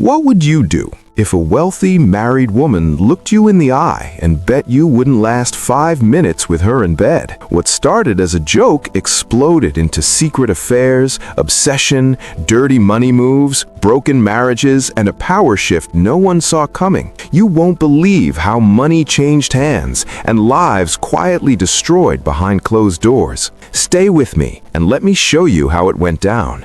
What would you do if a wealthy married woman looked you in the eye and bet you wouldn't last 5 minutes with her in bed? What started as a joke exploded into secret affairs, obsession, dirty money moves, broken marriages, and a power shift no one saw coming. You won't believe how money changed hands and lives quietly destroyed behind closed doors. Stay with me and let me show you how it went down.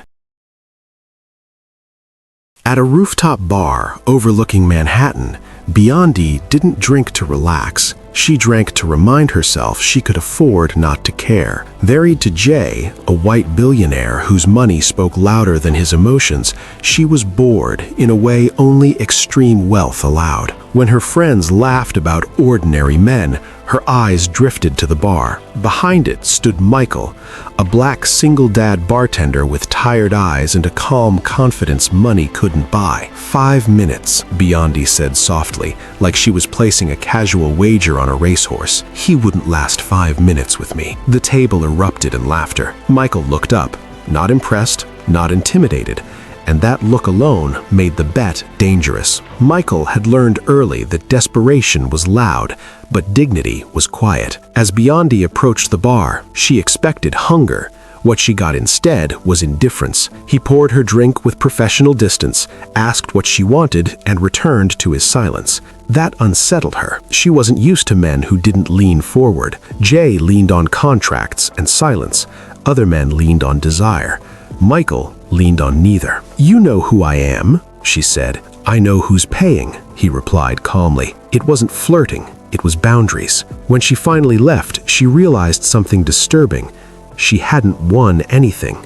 At a rooftop bar overlooking Manhattan, Biondi didn't drink to relax. She drank to remind herself she could afford not to care. Married to Jay, a white billionaire whose money spoke louder than his emotions, she was bored in a way only extreme wealth allowed. When her friends laughed about ordinary men, her eyes drifted to the bar. Behind it stood Michael, a black single-dad bartender with tired eyes and a calm confidence money couldn't buy. 5 minutes, Biondi said softly, like she was placing a casual wager on a racehorse. He wouldn't last 5 minutes with me. The table erupted in laughter. Michael looked up, not impressed, not intimidated, and that look alone made the bet dangerous. Michael had learned early that desperation was loud, but dignity was quiet. As Biondi approached the bar, she expected hunger. What she got instead was indifference. He poured her drink with professional distance, asked what she wanted, and returned to his silence. That unsettled her. She wasn't used to men who didn't lean forward. Jay leaned on contracts and silence. Other men leaned on desire. Michael leaned on neither. "You know who I am," she said. "I know who's paying," he replied calmly. It wasn't flirting, it was boundaries. When she finally left, she realized something disturbing. She hadn't won anything,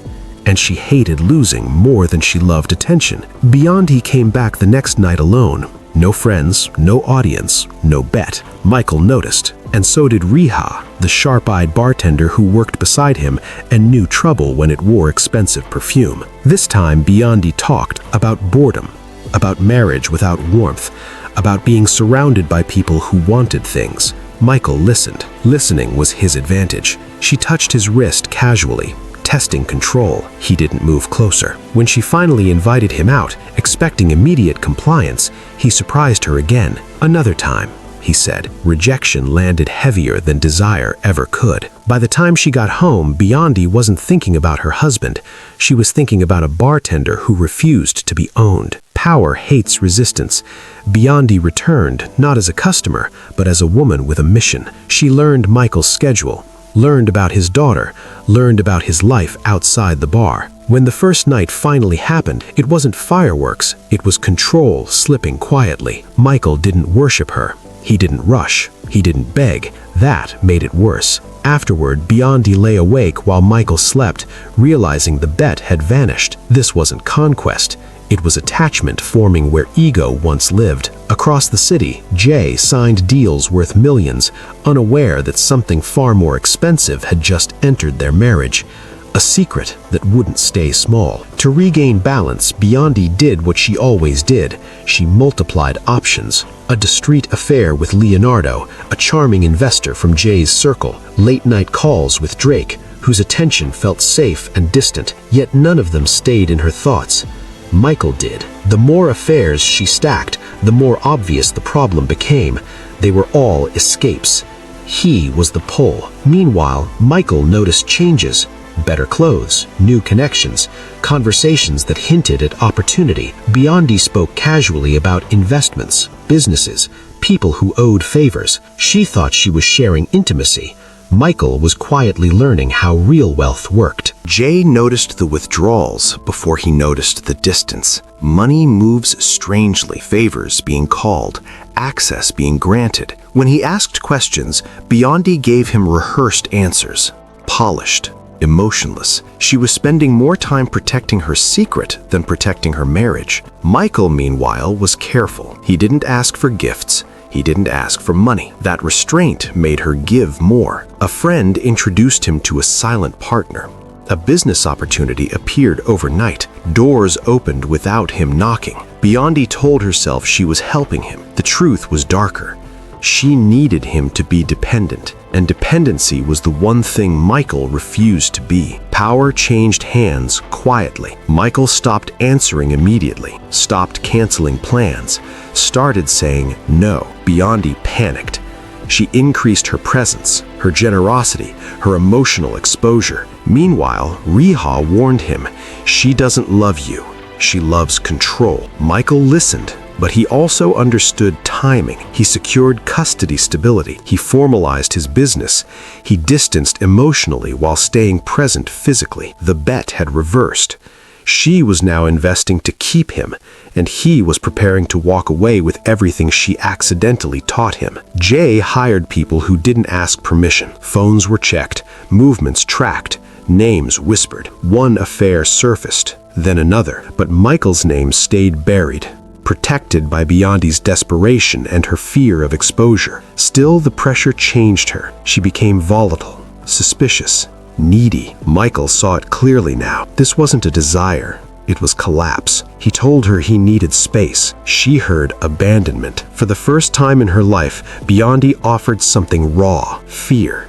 and she hated losing more than she loved attention. Biondi came back the next night alone. No friends, no audience, no bet. Michael noticed, and so did Riha, the sharp-eyed bartender who worked beside him and knew trouble when it wore expensive perfume. This time, Biondi talked about boredom, about marriage without warmth, about being surrounded by people who wanted things. Michael listened. Listening was his advantage. She touched his wrist casually, testing control. He didn't move closer. When she finally invited him out, expecting immediate compliance, he surprised her again. "Another time," he said. Rejection landed heavier than desire ever could. By the time she got home, Biondi wasn't thinking about her husband. She was thinking about a bartender who refused to be owned. Power hates resistance. Biondi returned, not as a customer, but as a woman with a mission. She learned Michael's schedule, learned about his daughter, learned about his life outside the bar. When the first night finally happened, it wasn't fireworks, it was control slipping quietly. Michael didn't worship her. He didn't rush. He didn't beg. That made it worse. Afterward, Biondi lay awake while Michael slept, realizing the bet had vanished. This wasn't conquest. It was attachment forming where ego once lived. Across the city, Jay signed deals worth millions, unaware that something far more expensive had just entered their marriage. A secret that wouldn't stay small. To regain balance, Biondi did what she always did. She multiplied options. A discreet affair with Leonardo, a charming investor from Jay's circle. Late-night calls with Drake, whose attention felt safe and distant, yet none of them stayed in her thoughts. Michael did. The more affairs she stacked, the more obvious the problem became. They were all escapes. He was the pull. Meanwhile, Michael noticed changes. Better clothes, new connections, conversations that hinted at opportunity. Biondi spoke casually about investments, businesses, people who owed favors. She thought she was sharing intimacy. Michael was quietly learning how real wealth worked. Jay noticed the withdrawals before he noticed the distance. Money moves strangely, favors being called, access being granted. When he asked questions, Biondi gave him rehearsed answers, polished, emotionless. She was spending more time protecting her secret than protecting her marriage. Michael, meanwhile, was careful. He didn't ask for gifts. He didn't ask for money. That restraint made her give more. A friend introduced him to a silent partner. A business opportunity appeared overnight. Doors opened without him knocking. Biondi told herself she was helping him. The truth was darker. She needed him to be dependent, and dependency was the one thing Michael refused to be. Power changed hands quietly. Michael stopped answering immediately, stopped canceling plans, started saying no. Biondi panicked. She increased her presence, her generosity, her emotional exposure. Meanwhile, Riha warned him, "She doesn't love you. She loves control." Michael listened, but he also understood timing. He secured custody stability. He formalized his business. He distanced emotionally while staying present physically. The bet had reversed. She was now investing to keep him, and he was preparing to walk away with everything she accidentally taught him. Jay hired people who didn't ask permission. Phones were checked, movements tracked, names whispered. One affair surfaced, then another, but Michael's name stayed buried, protected by Biondi's desperation and her fear of exposure. Still, the pressure changed her. She became volatile, suspicious, needy. Michael saw it clearly now. This wasn't a desire. It was collapse. He told her he needed space. She heard abandonment. For the first time in her life, Biondi offered something raw, fear.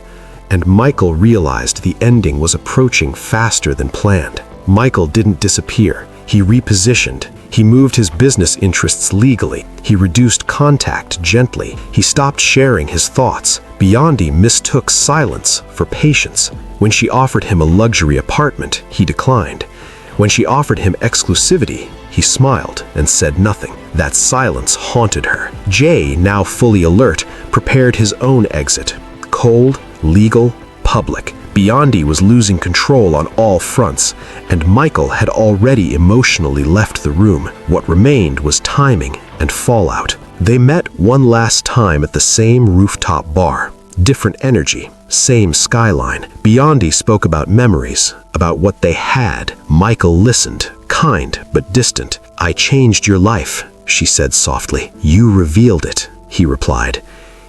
And Michael realized the ending was approaching faster than planned. Michael didn't disappear. He repositioned. He moved his business interests legally. He reduced contact gently. He stopped sharing his thoughts. Biondi mistook silence for patience. When she offered him a luxury apartment, he declined. When she offered him exclusivity, he smiled and said nothing. That silence haunted her. Jay, now fully alert, prepared his own exit. Cold, legal, public. Biondi was losing control on all fronts, and Michael had already emotionally left the room. What remained was timing and fallout. They met one last time at the same rooftop bar. Different energy, same skyline. Biondi spoke about memories, about what they had. Michael listened, kind but distant. "I changed your life," she said softly. "You revealed it," he replied.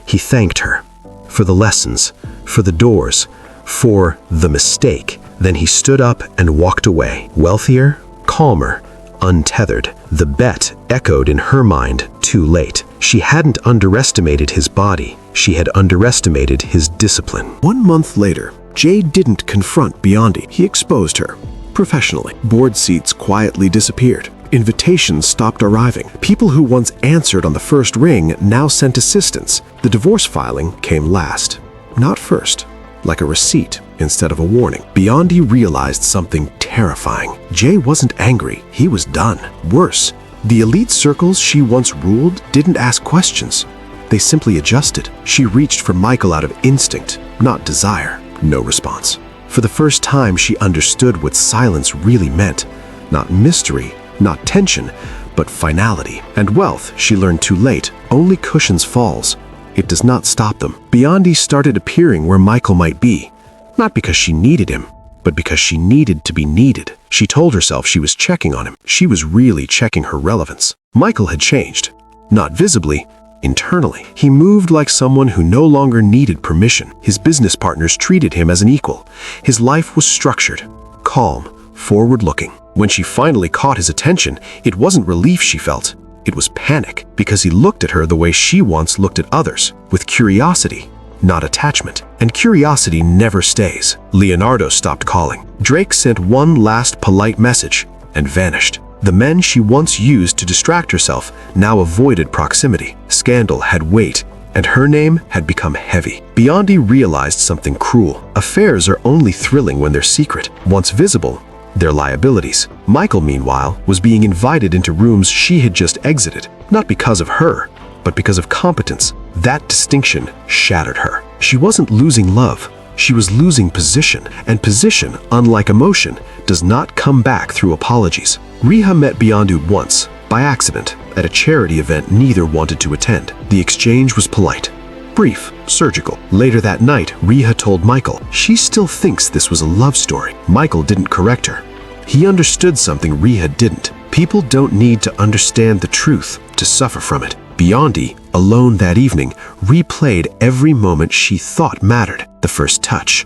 He thanked her. For the lessons, for the doors, for the mistake. Then he stood up and walked away, wealthier, calmer, untethered. The bet echoed in her mind too late. She hadn't underestimated his body. She had underestimated his discipline. 1 month later, Jay didn't confront Biondi. He exposed her, professionally. Board seats quietly disappeared. Invitations stopped arriving. People who once answered on the first ring now sent assistance. The divorce filing came last, not first. Like a receipt instead of a warning. Biondi realized something terrifying. Jay wasn't angry, he was done. Worse, the elite circles she once ruled didn't ask questions. They simply adjusted. She reached for Michael out of instinct, not desire. No response. For the first time, she understood what silence really meant. Not mystery, not tension, but finality. And wealth, she learned too late, only cushions falls. It does not stop them. Biondi started appearing where Michael might be, not because she needed him, but because she needed to be needed. She told herself she was checking on him. She was really checking her relevance. Michael had changed, not visibly, internally. He moved like someone who no longer needed permission. His business partners treated him as an equal. His life was structured, calm, forward-looking. When she finally caught his attention, it wasn't relief she felt. It was panic, because he looked at her the way she once looked at others, with curiosity, not attachment. And curiosity never stays. Leonardo stopped calling. Drake sent one last polite message and vanished. The men she once used to distract herself now avoided proximity. Scandal had weight, and her name had become heavy. Biondi realized something cruel. Affairs are only thrilling when they're secret. Once visible, their liabilities. Michael, meanwhile, was being invited into rooms she had just exited, not because of her, but because of competence. That distinction shattered her. She wasn't losing love, she was losing position, and position, unlike emotion, does not come back through apologies. Riha met Biondi once, by accident, at a charity event neither wanted to attend. The exchange was polite, brief, surgical. Later that night, Riha told Michael she still thinks this was a love story. Michael didn't correct her. He understood something Riha didn't. People don't need to understand the truth to suffer from it. Biondi, alone that evening, replayed every moment she thought mattered. The first touch,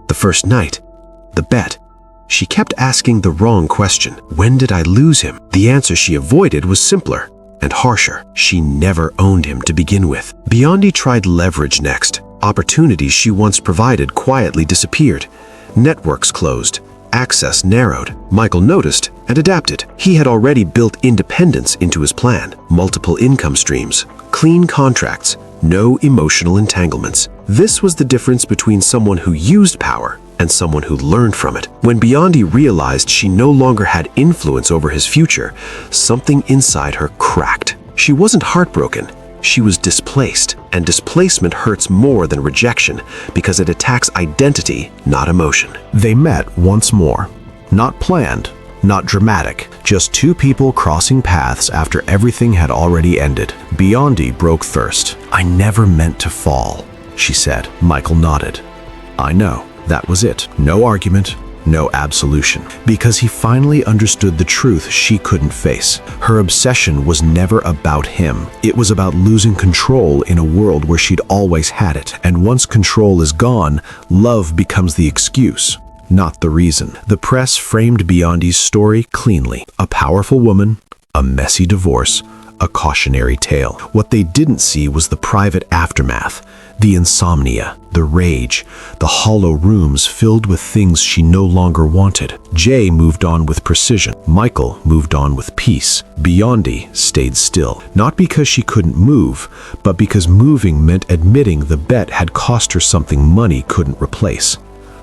the first night, the bet. She kept asking the wrong question. When did I lose him? The answer she avoided was simpler. and harsher. She never owned him to begin with. Biondi tried leverage next. Opportunities she once provided quietly disappeared. Networks closed. Access narrowed. Michael noticed and adapted. He had already built independence into his plan. Multiple income streams, clean contracts, no emotional entanglements. This was the difference between someone who used power and someone who learned from it. When Biondi realized she no longer had influence over his future, something inside her cracked. She wasn't heartbroken. She was displaced, and displacement hurts more than rejection because it attacks identity, not emotion. They met once more. Not planned, not dramatic, just two people crossing paths after everything had already ended. Biondi broke first. "I never meant to fall," she said. Michael nodded. "I know." That was it. No argument, no absolution. Because he finally understood the truth she couldn't face. Her obsession was never about him. It was about losing control in a world where she'd always had it. And once control is gone, love becomes the excuse, not the reason. The press framed Biondi's story cleanly. A powerful woman, a messy divorce, a cautionary tale. What they didn't see was the private aftermath, the insomnia, the rage, the hollow rooms filled with things she no longer wanted. Jay moved on with precision. Michael moved on with peace. Biondi stayed still, not because she couldn't move, but because moving meant admitting the bet had cost her something money couldn't replace.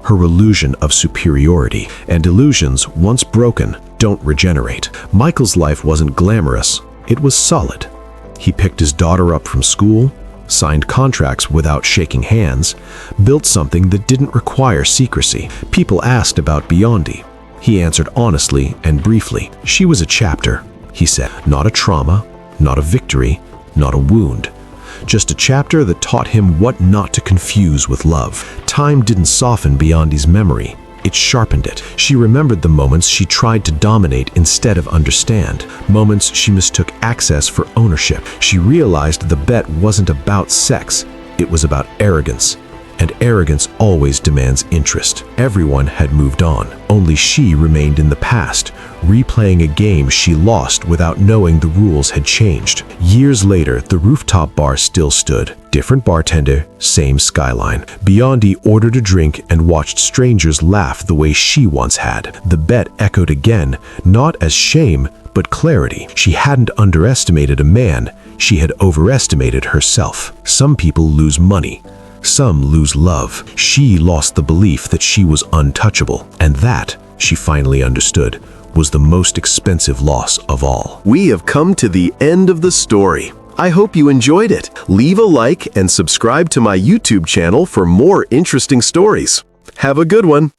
Her illusion of superiority. And illusions, once broken, don't regenerate. Michael's life wasn't glamorous. It was solid. He picked his daughter up from school, signed contracts without shaking hands, built something that didn't require secrecy. People asked about Biondi. He answered honestly and briefly. She was a chapter, he said. Not a trauma, not a victory, not a wound. Just a chapter that taught him what not to confuse with love. Time didn't soften Biondi's memory. It sharpened it. She remembered the moments she tried to dominate instead of understand. Moments she mistook access for ownership. She realized the bet wasn't about sex. It was about arrogance. And arrogance always demands interest. Everyone had moved on. Only she remained in the past, replaying a game she lost without knowing the rules had changed. Years later, the rooftop bar still stood. Different bartender, same skyline. Biondi ordered a drink and watched strangers laugh the way she once had. The bet echoed again, not as shame, but clarity. She hadn't underestimated a man. She had overestimated herself. Some people lose money. Some lose love. She lost the belief that she was untouchable, and that, she finally understood, was the most expensive loss of all. We have come to the end of the story. I hope you enjoyed it. Leave a like and subscribe to my YouTube channel for more interesting stories. Have a good one.